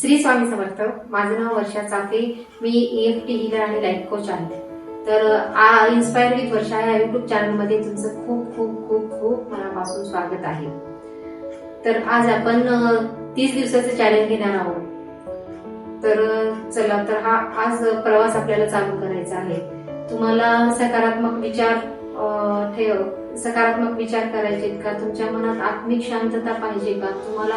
श्री स्वामी समर्थ. माझं नाव वर्षा चाफे. मी EFT healer आणि life coach आहे. तर इन्स्पायर विथ वर्षा या युट्यूब चॅनल मध्ये तुमचं खूप खूप खूप खूप मनापासून स्वागत आहे. तर आज आपण 30 दिवसाचे चॅलेंज घेणार आहोत. तर चला, तर हा आज प्रवास आपल्याला चालू करायचा आहे. तुम्हाला सकारात्मक विचार करायचे का? तुमच्या मनात आत्मिक शांतता पाहिजे का? तुम्हाला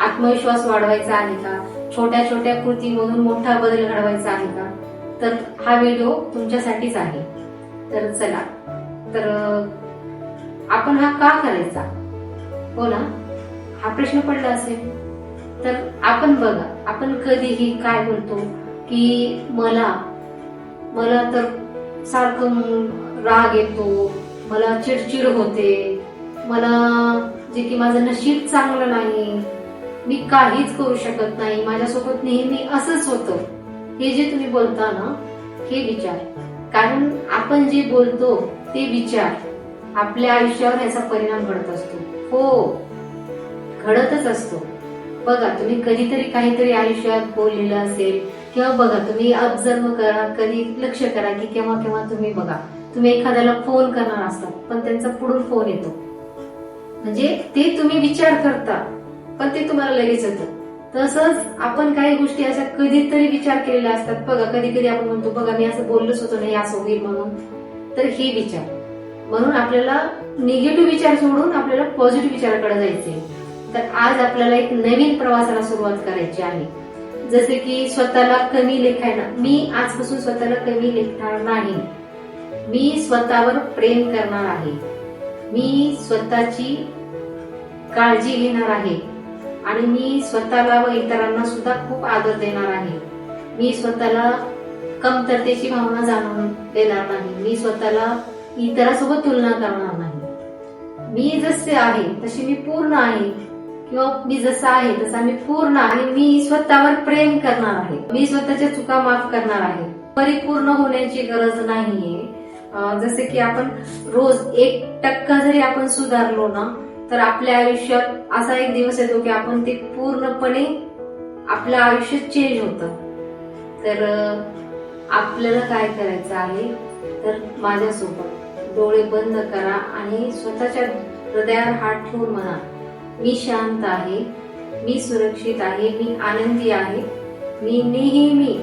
आत्मविश्वास वाढवायचा आहे का? छोट्या छोट्या कृतीमधून मोठा बदल घडवायचा आहे का? तर हा व्हिडिओ तुमच्यासाठीच आहे. तर चला, तर आपण हा का करायचा, हो ना, हा प्रश्न पडला असेल. तर आपण बघा, आपण कधीही काय बोलतो की मला तर सारखं राग येतो, मला चिडचिड होते, मला जे की माझं नशीब चांगलं नाही, मी काहीच करू शकत नाही, माझ्यासोबत नेहमी असंच होतं. हे जे तुम्ही बोलता ना, हे विचार, कारण आपण जे बोलतो ते विचार आपल्या आयुष्यावर याचा परिणाम घडत असतो. हो, घडतच असतो. बघा, तुम्ही कधीतरी काहीतरी आयुष्यात बोललेलं असेल, किंवा बघा, तुम्ही ऑब्झर्व करा, कधी लक्ष करा की केव्हा केव्हा तुम्ही बघा, तुम्ही एखाद्याला फोन करणार असतात पण त्यांचा पुढून फोन येतो, म्हणजे ते तुम्ही विचार करता पण ते तुम्हाला लगेच येतं. तसंच आपण काही गोष्टी अशा कधीतरी विचार केलेल्या असतात. बघा, कधी कधी आपण म्हणतो, बघा मी असं बोललोच होतो नाही, असं होईल म्हणून. तर हे विचार, म्हणून आपल्याला निगेटिव्ह विचार सोडून आपल्याला पॉझिटिव्ह विचाराकडे जायचे. तर आज आपल्याला एक नवीन प्रवासाला सुरुवात करायची आहे. जसे की स्वतःला कमी लेखायला, मी आजपासून स्वतःला कमी लेखणार नाही, मी स्वतःवर प्रेम करणार आहे, मी स्वतःची काळजी घेणार आहे, आणि मी स्वतःला व इतरांना सुद्धा खूप आदर देणार आहे. मी स्वतःला कमतरतेची भावना जाणवून देणार नाही, मी स्वतःला इतरांसोबत तुलना करणार नाही. मी जसे आहे तशी मी पूर्ण आहे, किंवा मी जसा आहे तसा मी पूर्ण, आणि मी स्वतःवर प्रेम करणार आहे, मी स्वतःच्या चुका माफ करणार आहे. परिपूर्ण होण्याची गरज नाहीये. जसे की आपण रोज 1% जरी आपण सुधारलो ना, तर आपल्या आयुष्यात असा एक दिवस येतो की आपण ते पूर्णपणे आपलं आयुष्य चेंज होतं. तर आपल्याला काय करायचं आहे, तर माझ्यासोबत डोळे बंद करा आणि स्वतःच्या हृदयावर हात ठेवून म्हणा, मी शांत आहे, मी सुरक्षित आहे, मी आनंदी आहे, मी नेहमी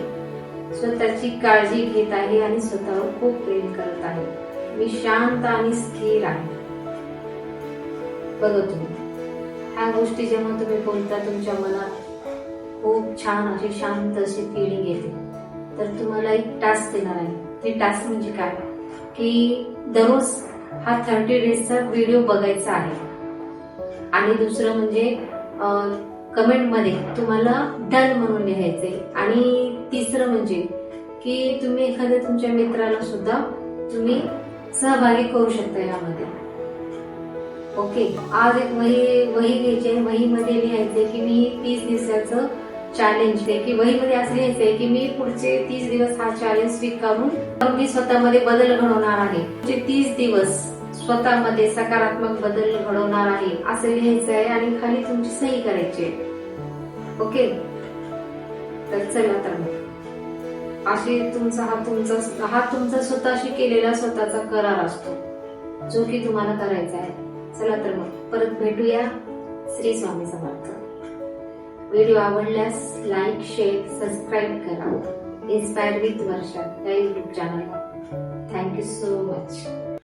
स्वतःची काळजी घेत आहे आणि स्वतःवर खूप प्रेम करत आहे, मी शांत आणि स्थिर आहे. बघा, तुम्ही ह्या गोष्टी जेव्हा तुम्ही बोलता, तुमच्या मनात खूप छान अशी शांत अशी फिलिंग येते. तर तुम्हाला एक टास्क देणार आहे. ते टास्क म्हणजे काय, की दररोज हा 30 डेजचा व्हिडिओ बघायचा आहे. आणि दुसरं म्हणजे कमेंट मध्ये तुम्हाला डन म्हणून लिहायचंय. आणि तिसरं म्हणजे की तुम्ही एखाद्या तुमच्या मित्राला सुद्धा तुम्ही सहभागी करू शकता यामध्ये. ओके, आज एक वही घ्यायची आहे, वहीमध्ये लिहायचंय की मी 30 दिवसाचं चॅलेंज आहे, की वहीमध्ये असं लिहायचंय की मी पुढचे 30 दिवस हा चॅलेंज स्वीकारून मी स्वतःमध्ये बदल घडवणार आहे. पुढचे 30 दिवस स्वतःमध्ये सकारात्मक बदल घडवणार आहे असं लिहायचं आहे, आणि खाली तुमची सही करायची आहे. ओके, तर चला, तर मग अशी हा तुमचा स्वतःशी केलेला स्वतःचा करार असतो, जो की तुम्हाला करायचा आहे. चला, तर मग परत भेटूया. श्री स्वामी समर्थ. व्हिडिओ आवडल्यास लाईक, शेअर, सबस्क्राईब करा. इन्स्पायर विथ वर्षा या YouTube channel. Thank you so much.